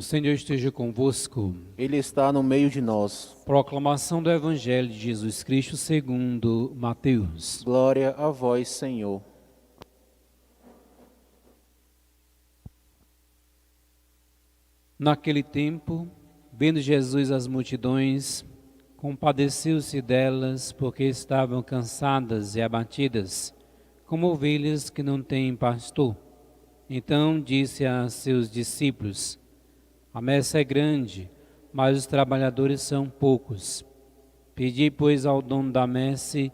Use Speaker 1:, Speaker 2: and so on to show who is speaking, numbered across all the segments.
Speaker 1: Senhor esteja convosco.
Speaker 2: Ele está no meio de nós.
Speaker 1: Proclamação do Evangelho de Jesus Cristo segundo Mateus.
Speaker 2: Glória a vós, Senhor.
Speaker 1: Naquele tempo, vendo Jesus as multidões, compadeceu-se delas, porque estavam cansadas e abatidas, como ovelhas que não têm pastor. Então disse a seus discípulos: A messe é grande, mas os trabalhadores são poucos. Pedi, pois, ao dono da messe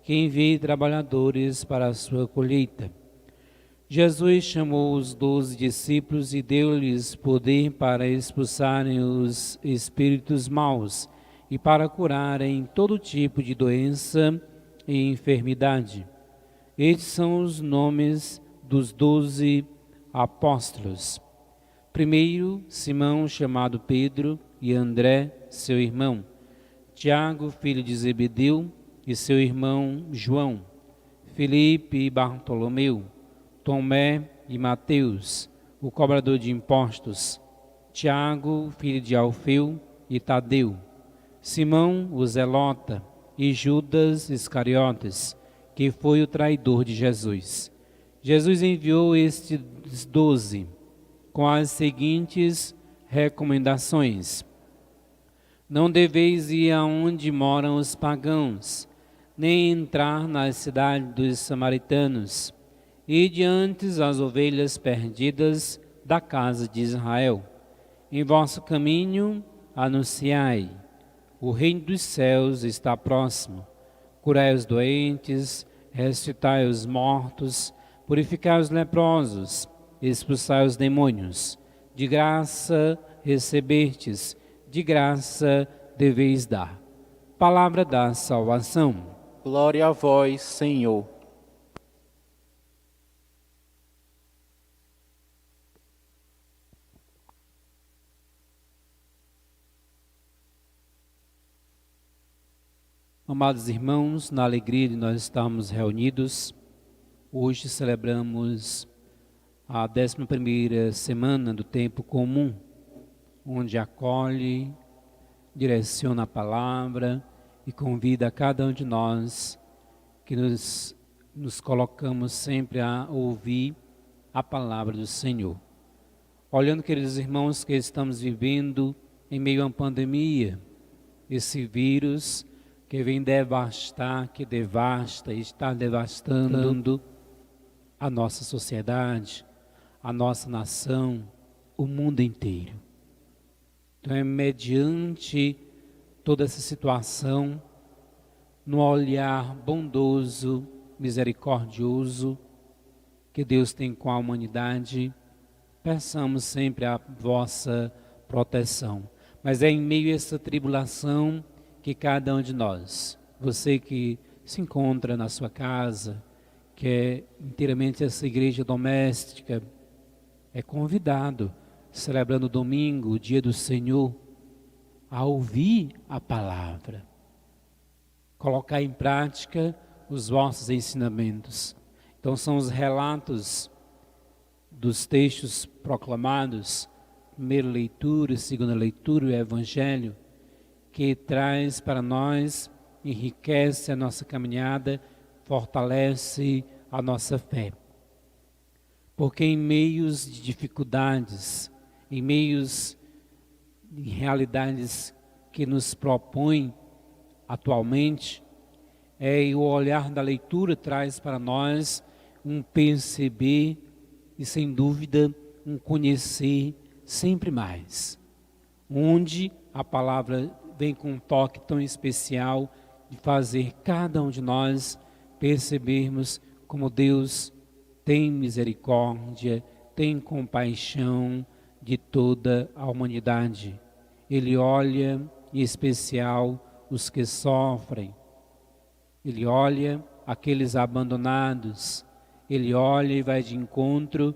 Speaker 1: que envie trabalhadores para a sua colheita. Jesus chamou os 12 discípulos e deu-lhes poder para expulsarem os espíritos maus e para curarem todo tipo de doença e enfermidade. Estes são os nomes dos 12 apóstolos. Primeiro, Simão, chamado Pedro, e André, seu irmão. Tiago, filho de Zebedeu, e seu irmão João. Filipe e Bartolomeu. Tomé e Mateus, o cobrador de impostos. Tiago, filho de Alfeu, e Tadeu. Simão, o zelota, e Judas Iscariotes, que foi o traidor de Jesus. Jesus enviou estes 12 com as seguintes recomendações: Não deveis ir aonde moram os pagãos, nem entrar nas cidades dos samaritanos. Ide antes as ovelhas perdidas da casa de Israel. Em vosso caminho anunciai: o reino dos céus está próximo. Curai os doentes, ressuscitai os mortos, purificai os leprosos, expulsai os demônios. De graça recebestes, de graça deveis dar. Palavra da salvação.
Speaker 2: Glória a vós, Senhor.
Speaker 1: Amados irmãos, na alegria de nós estarmos reunidos, hoje celebramos a 11ª semana do tempo comum, onde acolhe, direciona a palavra e convida a cada um de nós que nos colocamos sempre a ouvir a palavra do Senhor. Olhando, queridos irmãos, que estamos vivendo em meio a uma pandemia, esse vírus que vem devastar, que devasta e está devastando a nossa sociedade, a nossa nação, o mundo inteiro. Então é mediante toda essa situação, no olhar bondoso, misericordioso que Deus tem com a humanidade, peçamos sempre a vossa proteção. Mas é em meio a essa tribulação que cada um de nós, você que se encontra na sua casa, que é inteiramente essa igreja doméstica, é convidado, celebrando o domingo, o dia do Senhor, a ouvir a palavra, colocar em prática os vossos ensinamentos. Então são os relatos dos textos proclamados, primeira leitura, segunda leitura, o Evangelho, que traz para nós, enriquece a nossa caminhada, fortalece a nossa fé. Porque em meios de dificuldades, em meios de realidades que nos propõem atualmente, o olhar da leitura traz para nós um perceber e, sem dúvida, um conhecer sempre mais. Onde a palavra vem com um toque tão especial de fazer cada um de nós percebermos como Deus tem misericórdia, tem compaixão de toda a humanidade. Ele olha, em especial, os que sofrem. Ele olha aqueles abandonados. Ele olha e vai de encontro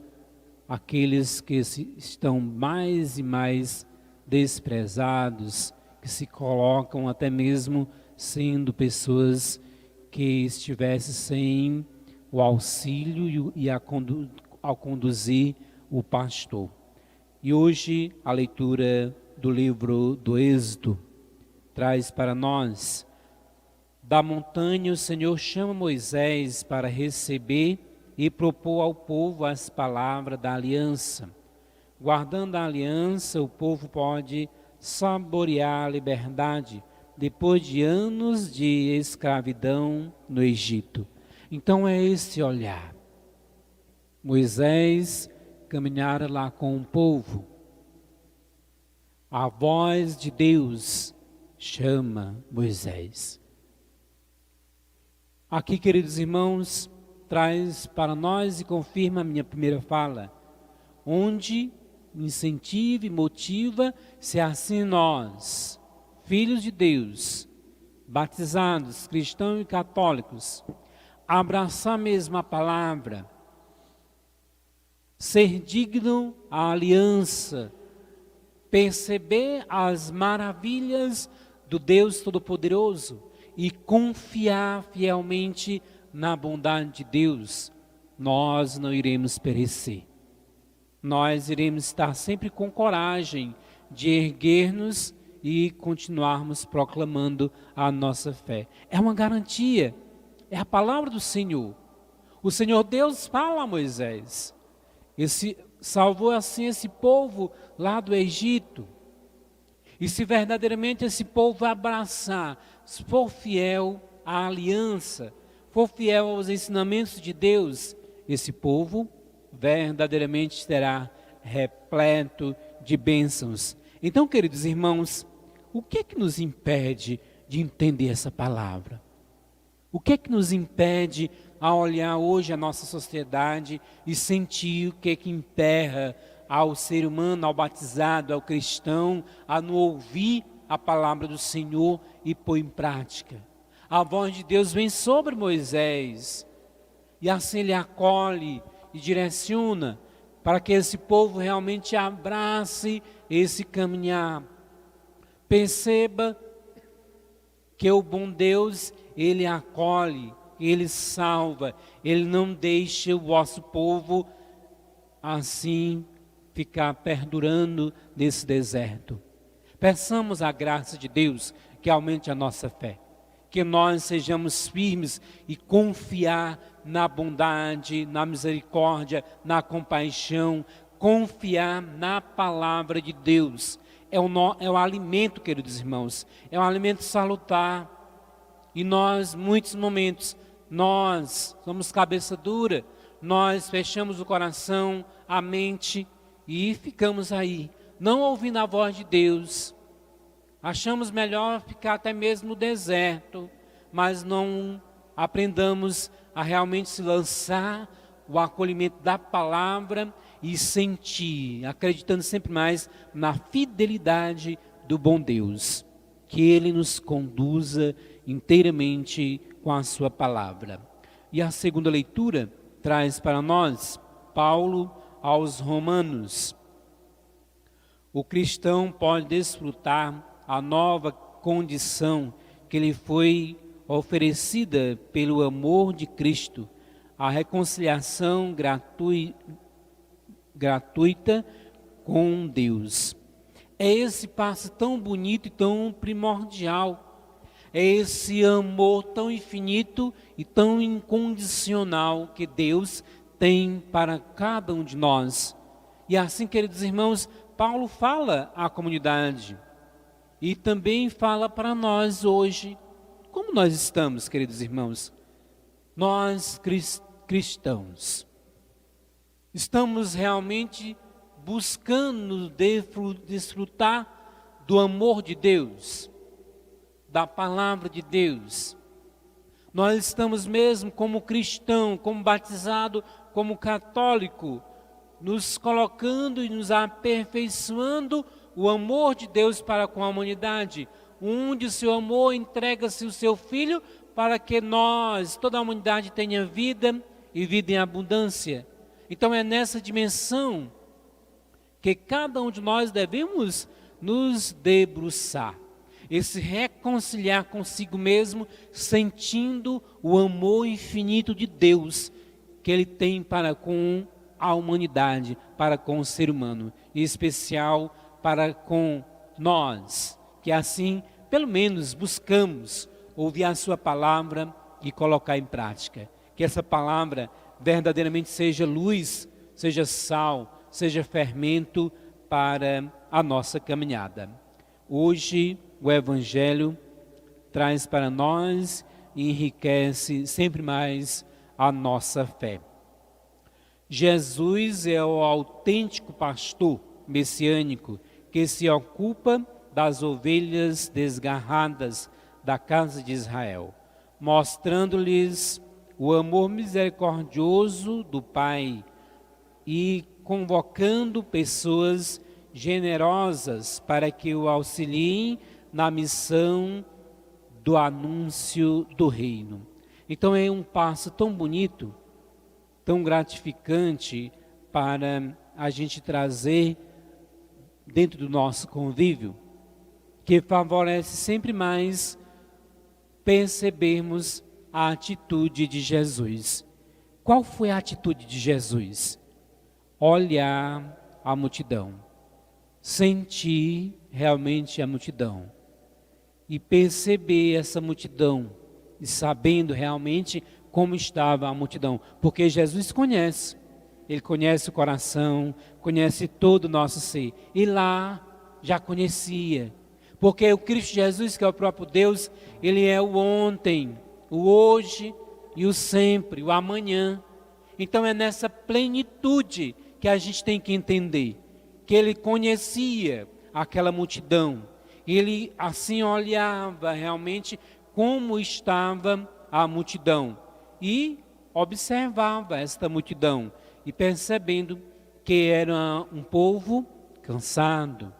Speaker 1: àqueles que estão mais e mais desprezados, que se colocam até mesmo sendo pessoas que estivessem sem o auxílio e ao conduzir o pastor. E hoje a leitura do livro do Êxodo traz para nós: da montanha o Senhor chama Moisés para receber e propor ao povo as palavras da aliança. Guardando a aliança, o povo pode saborear a liberdade depois de anos de escravidão no Egito. Então é esse olhar. Moisés caminhara lá com o povo. A voz de Deus chama Moisés. Aqui, queridos irmãos, traz para nós e confirma a minha primeira fala, onde incentiva e motiva, se assim nós, filhos de Deus, batizados, cristãos e católicos, abraçar mesmo a palavra, ser digno à aliança, perceber as maravilhas do Deus Todo-Poderoso e confiar fielmente na bondade de Deus, nós não iremos perecer. Nós iremos estar sempre com coragem de erguer-nos e continuarmos proclamando a nossa fé. É uma garantia, é a palavra do Senhor. O Senhor Deus fala a Moisés. Salvou assim esse povo lá do Egito. E se verdadeiramente esse povo abraçar, se for fiel à aliança, for fiel aos ensinamentos de Deus, esse povo verdadeiramente estará repleto de bênçãos. Então, queridos irmãos, o que é que nos impede de entender essa palavra? O que é que nos impede a olhar hoje a nossa sociedade e sentir o que é que emperra ao ser humano, ao batizado, ao cristão, a não ouvir a palavra do Senhor e pôr em prática? A voz de Deus vem sobre Moisés e assim ele acolhe e direciona para que esse povo realmente abrace esse caminhar. Perceba que o bom Deus, Ele acolhe, Ele salva, Ele não deixa o vosso povo assim ficar perdurando nesse deserto. Peçamos a graça de Deus que aumente a nossa fé, que nós sejamos firmes e confiar na bondade, na misericórdia, na compaixão, confiar na palavra de Deus. É o alimento, queridos irmãos, é um alimento salutar. E nós, muitos momentos, nós somos cabeça dura, nós fechamos o coração, a mente e ficamos aí, não ouvindo a voz de Deus. Achamos melhor ficar até mesmo no deserto, mas não aprendamos a realmente se lançar o acolhimento da palavra e sentir, acreditando sempre mais na fidelidade do bom Deus, que Ele nos conduza inteiramente com a sua palavra. E a segunda leitura traz para nós Paulo aos Romanos. O cristão pode desfrutar a nova condição que lhe foi oferecida pelo amor de Cristo, a reconciliação gratuita com Deus. É esse passo tão bonito e tão primordial, é esse amor tão infinito e tão incondicional que Deus tem para cada um de nós. E assim, queridos irmãos, Paulo fala à comunidade e também fala para nós hoje. Como nós estamos, queridos irmãos? Nós cristãos estamos realmente buscando desfrutar do amor de Deus, da palavra de Deus. Nós estamos mesmo como cristão, como batizado, como católico, nos colocando e nos aperfeiçoando o amor de Deus para com a humanidade, onde o seu amor entrega-se o seu Filho para que nós, toda a humanidade, tenha vida e vida em abundância. Então é nessa dimensão que cada um de nós devemos nos debruçar e se reconciliar consigo mesmo, sentindo o amor infinito de Deus que Ele tem para com a humanidade para com o ser humano, em especial para com nós, que assim, pelo menos, buscamos ouvir a sua palavra e colocar em prática. Que essa palavra verdadeiramente seja luz, seja sal, seja fermento para a nossa caminhada. Hoje, o Evangelho traz para nós e enriquece sempre mais a nossa fé. Jesus é o autêntico pastor messiânico que se ocupa das ovelhas desgarradas da casa de Israel, mostrando-lhes o amor misericordioso do Pai e convocando pessoas generosas para que o auxiliem na missão do anúncio do reino. Então é um passo tão bonito, tão gratificante para a gente trazer dentro do nosso convívio, que favorece sempre mais percebermos a atitude de Jesus. Qual foi a atitude de Jesus? Olhar a multidão, sentir realmente a multidão e perceber essa multidão e sabendo realmente como estava a multidão, porque Jesus conhece, Ele conhece o coração, conhece todo o nosso ser, e lá já conhecia, porque o Cristo Jesus, que é o próprio Deus, Ele é o ontem, o hoje e o sempre, o amanhã. Então é nessa plenitude que a gente tem que entender, que Ele conhecia aquela multidão, Ele assim olhava realmente como estava a multidão e observava esta multidão e percebendo que era um povo cansado,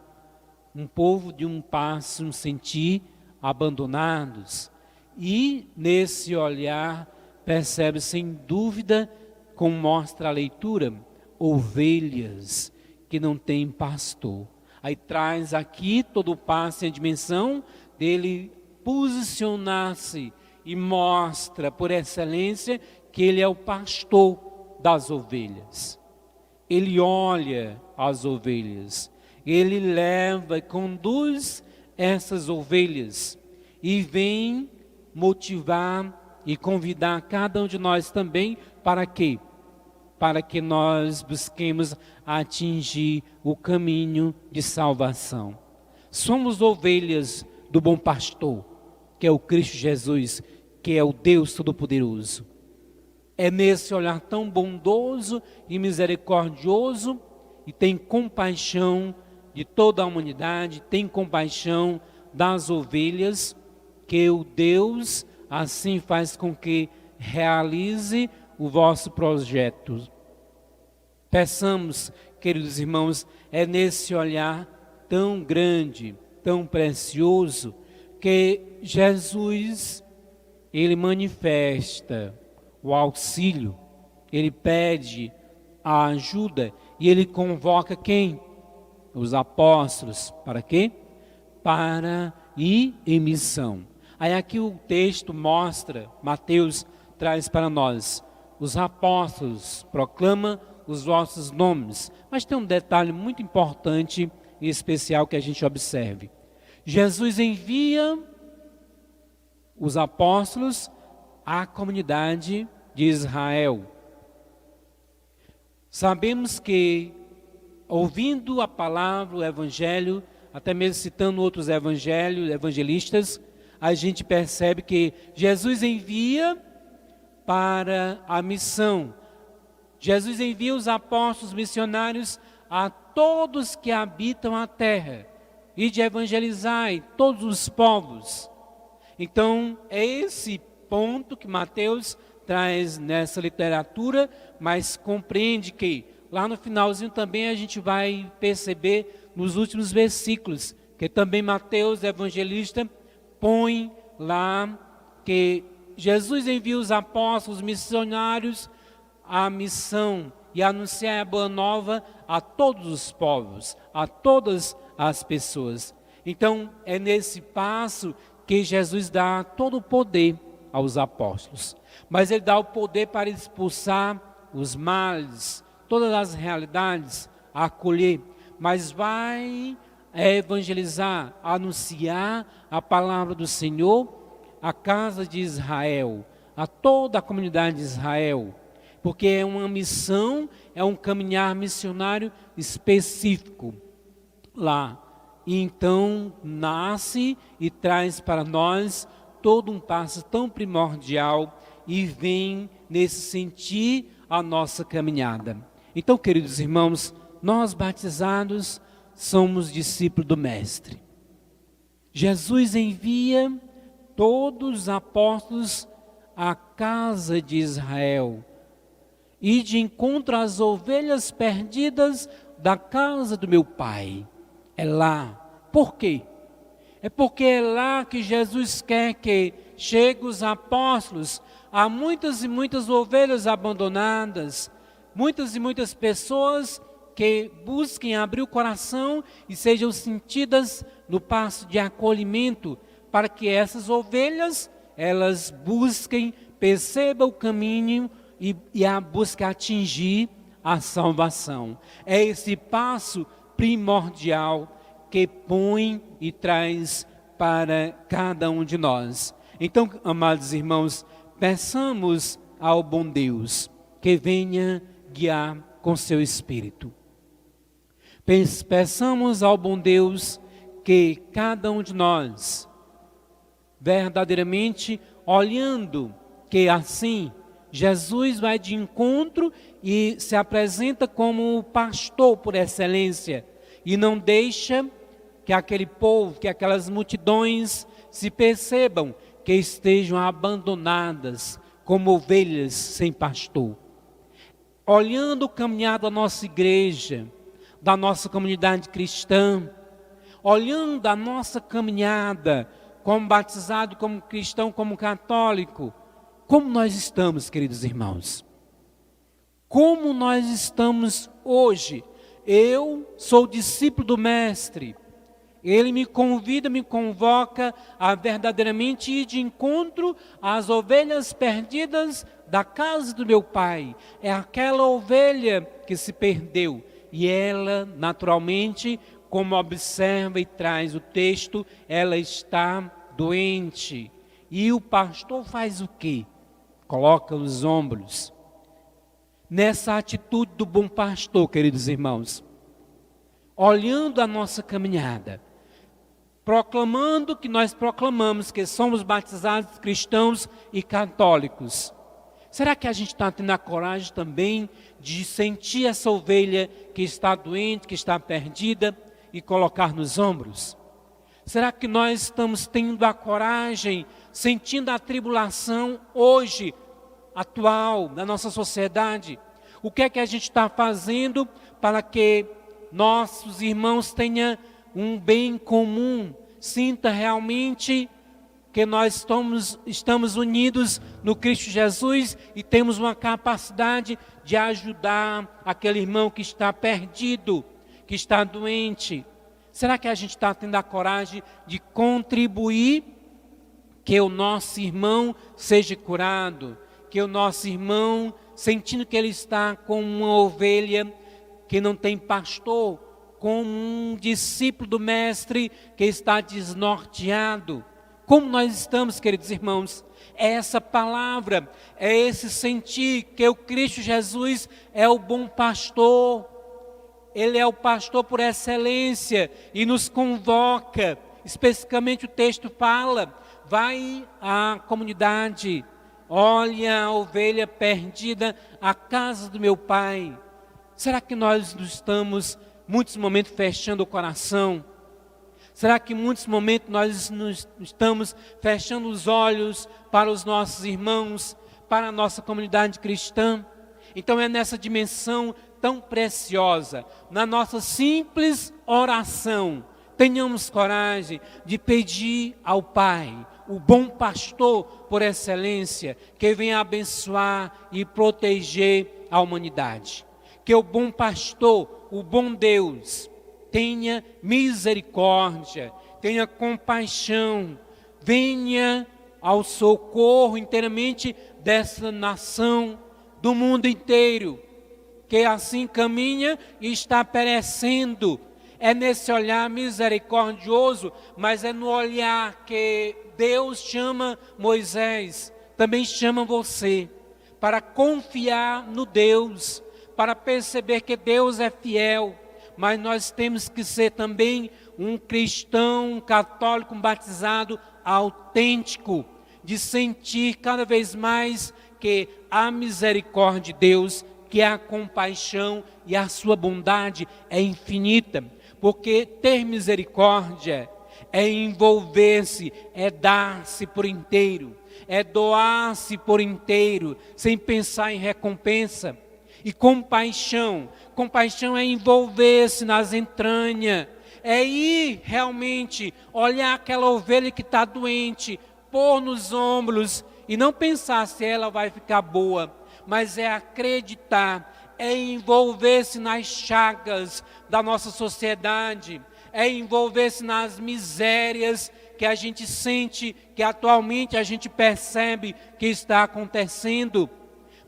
Speaker 1: um povo de um passo, um sentir abandonados. E nesse olhar percebe sem dúvida, como mostra a leitura, ovelhas que não têm pastor. Aí traz aqui todo o passo e a dimensão dele posicionar-se e mostra por excelência que ele é o pastor das ovelhas. Ele olha as ovelhas, ele leva e conduz essas ovelhas e vem motivar e convidar cada um de nós também para quê? Para que nós busquemos atingir o caminho de salvação. Somos ovelhas do bom pastor, que é o Cristo Jesus, que é o Deus Todo-Poderoso. É nesse olhar tão bondoso e misericordioso e tem compaixão de toda a humanidade, tem compaixão das ovelhas, que o Deus assim faz com que realize o vosso projeto. Peçamos, queridos irmãos, é nesse olhar tão grande, tão precioso, que Jesus, Ele manifesta o auxílio, Ele pede a ajuda e Ele convoca quem? Os apóstolos, para quê? Para ir em missão. Aí aqui o texto mostra, Mateus traz para nós, os apóstolos proclamam os vossos nomes, mas tem um detalhe muito importante e especial que a gente observe. Jesus envia os apóstolos à comunidade de Israel. Sabemos que, ouvindo a palavra, o evangelho, até mesmo citando outros evangelistas, a gente percebe que Jesus envia para a missão. Jesus envia os apóstolos missionários a todos que habitam a terra e de evangelizar todos os povos. Então, é esse ponto que Mateus traz nessa literatura, mas compreende que lá no finalzinho também a gente vai perceber nos últimos versículos, que também Mateus, evangelista, põe lá que Jesus envia os apóstolos missionários à missão e anunciar a boa nova a todos os povos, a todas as pessoas. Então, é nesse passo que Jesus dá todo o poder aos apóstolos. Mas Ele dá o poder para expulsar os males, todas as realidades, a acolher, mas vai evangelizar, anunciar a palavra do Senhor à casa de Israel, a toda a comunidade de Israel, porque é uma missão, é um caminhar missionário específico lá. E então nasce e traz para nós todo um passo tão primordial e vem nesse sentir a nossa caminhada. Então, queridos irmãos, nós batizados somos discípulos do Mestre. Jesus envia todos os apóstolos à casa de Israel e de encontro às ovelhas perdidas da casa do meu Pai. É lá. Por quê? É porque é lá que Jesus quer que cheguem os apóstolos. Há muitas e muitas ovelhas abandonadas, muitas e muitas pessoas que busquem abrir o coração e sejam sentidas no passo de acolhimento, para que essas ovelhas, elas busquem, percebam o caminho e a busquem atingir a salvação. É esse passo primordial que põe e traz para cada um de nós. Então, amados irmãos, peçamos ao bom Deus que venha guiar com seu Espírito. Peçamos ao bom Deus que cada um de nós, verdadeiramente olhando que assim Jesus vai de encontro e se apresenta como o pastor por excelência e não deixa que aquele povo, que aquelas multidões se percebam que estejam abandonadas como ovelhas sem pastor. Olhando o caminhar da nossa igreja, da nossa comunidade cristã, olhando a nossa caminhada como batizado, como cristão, como católico, como nós estamos, queridos irmãos? Como nós estamos hoje? Eu sou discípulo do Mestre. Ele me convida, me convoca a verdadeiramente ir de encontro às ovelhas perdidas da casa do meu Pai. É aquela ovelha que se perdeu. E ela, naturalmente, como observa e traz o texto, ela está doente. E o pastor faz o quê? Coloca os ombros. Nessa atitude do bom pastor, queridos irmãos, olhando a nossa caminhada, proclamando que nós proclamamos que somos batizados cristãos e católicos. Será que a gente está tendo a coragem também de sentir essa ovelha que está doente, que está perdida e colocar nos ombros? Será que nós estamos tendo a coragem, sentindo a tribulação hoje, atual, da nossa sociedade? O que é que a gente está fazendo para que nossos irmãos tenham um bem comum, sinta realmente que nós estamos unidos no Cristo Jesus e temos uma capacidade de ajudar aquele irmão que está perdido, que está doente? Será que a gente está tendo a coragem de contribuir que o nosso irmão seja curado, que o nosso irmão, sentindo que ele está como uma ovelha que não tem pastor, como um discípulo do Mestre que está desnorteado? Como nós estamos, queridos irmãos? É essa palavra, é esse sentir que o Cristo Jesus é o bom pastor. Ele é o pastor por excelência e nos convoca. Especificamente o texto fala, vai à comunidade, olha a ovelha perdida, a casa do meu Pai. Será que nós estamos, muitos momentos, fechando o coração? Será que em muitos momentos nós estamos fechando os olhos para os nossos irmãos, para a nossa comunidade cristã? Então é nessa dimensão tão preciosa, na nossa simples oração, tenhamos coragem de pedir ao Pai, o bom pastor por excelência, que venha abençoar e proteger a humanidade. Que o bom pastor, o bom Deus, tenha misericórdia, tenha compaixão, venha ao socorro inteiramente dessa nação, do mundo inteiro, que assim caminha e está perecendo. É nesse olhar misericordioso, mas é no olhar que Deus chama Moisés, também chama você, para confiar no Deus, para perceber que Deus é fiel, mas nós temos que ser também um cristão, um católico, um batizado autêntico, de sentir cada vez mais que a misericórdia de Deus, que a compaixão e a sua bondade é infinita, porque ter misericórdia é envolver-se, é dar-se por inteiro, é doar-se por inteiro, sem pensar em recompensa. E compaixão é envolver-se nas entranhas, é ir realmente olhar aquela ovelha que está doente, pôr nos ombros e não pensar se ela vai ficar boa, mas é acreditar, é envolver-se nas chagas da nossa sociedade, é envolver-se nas misérias que a gente sente, que atualmente a gente percebe que está acontecendo.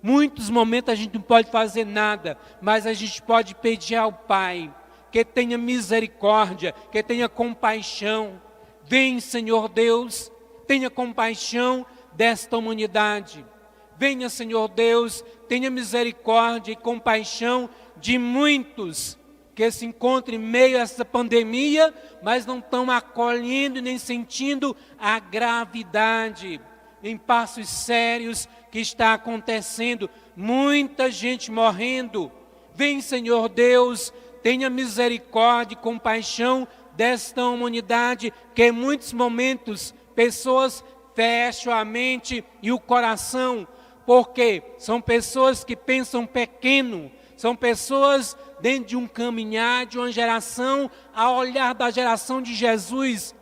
Speaker 1: Muitos momentos a gente não pode fazer nada, mas a gente pode pedir ao Pai que tenha misericórdia, que tenha compaixão. Vem, Senhor Deus, tenha compaixão desta humanidade. Venha, Senhor Deus, tenha misericórdia e compaixão de muitos que se encontram em meio a essa pandemia, mas não estão acolhendo nem sentindo a gravidade, em passos sérios que está acontecendo, muita gente morrendo. Vem, Senhor Deus, tenha misericórdia e compaixão desta humanidade, que em muitos momentos pessoas fecham a mente e o coração, porque são pessoas que pensam pequeno, são pessoas dentro de um caminhar, de uma geração, a olhar da geração de Jesus,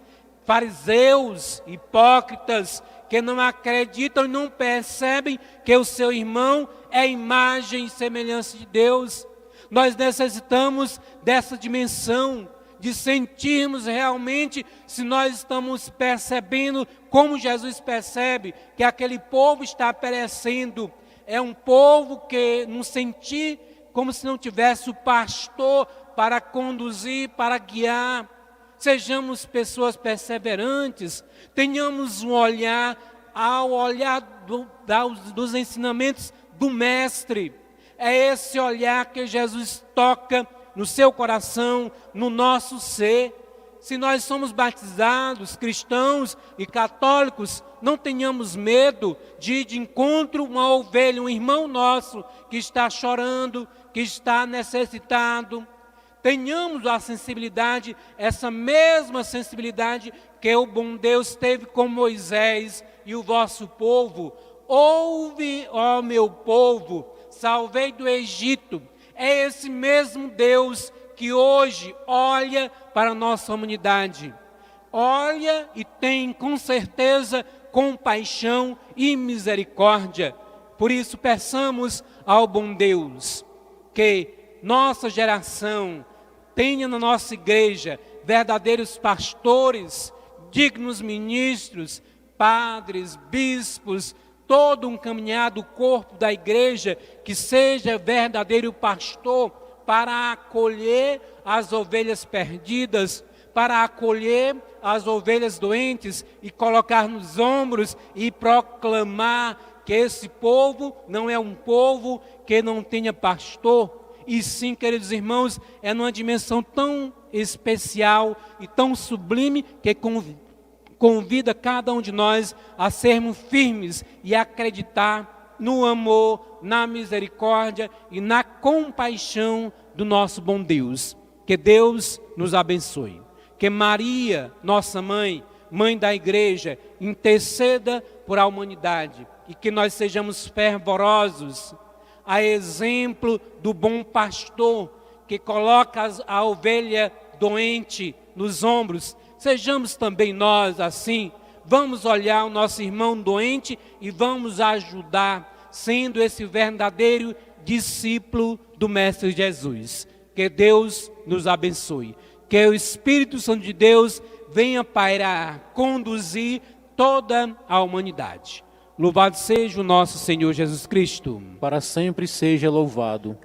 Speaker 1: fariseus, hipócritas, que não acreditam e não percebem que o seu irmão é imagem e semelhança de Deus. Nós necessitamos dessa dimensão, de sentirmos realmente se nós estamos percebendo como Jesus percebe, que aquele povo está perecendo. É um povo que não sentir como se não tivesse o pastor para conduzir, para guiar. Sejamos pessoas perseverantes, tenhamos um olhar ao olhar dos ensinamentos do Mestre. É esse olhar que Jesus toca no seu coração, no nosso ser. Se nós somos batizados, cristãos e católicos, não tenhamos medo de ir de encontro a uma ovelha, um irmão nosso que está chorando, que está necessitado. Tenhamos a sensibilidade, essa mesma sensibilidade que o bom Deus teve com Moisés e o vosso povo. Ouve, ó meu povo, salvei do Egito. É esse mesmo Deus que hoje olha para a nossa humanidade. Olha e tem com certeza compaixão e misericórdia. Por isso peçamos ao bom Deus que nossa geração tenha na nossa igreja verdadeiros pastores, dignos ministros, padres, bispos, todo um caminhado corpo da igreja que seja verdadeiro pastor para acolher as ovelhas perdidas, para acolher as ovelhas doentes e colocar nos ombros e proclamar que esse povo não é um povo que não tenha pastor. E sim, queridos irmãos, é numa dimensão tão especial e tão sublime que convida cada um de nós a sermos firmes e acreditar no amor, na misericórdia e na compaixão do nosso bom Deus. Que Deus nos abençoe. Que Maria, nossa mãe, mãe da igreja, interceda por a humanidade e que nós sejamos fervorosos, a exemplo do bom pastor que coloca a ovelha doente nos ombros. Sejamos também nós assim. Vamos olhar o nosso irmão doente e vamos ajudar, sendo esse verdadeiro discípulo do Mestre Jesus. Que Deus nos abençoe. Que o Espírito Santo de Deus venha pairar, conduzir toda a humanidade. Louvado seja o nosso Senhor Jesus Cristo.
Speaker 2: Para sempre seja louvado.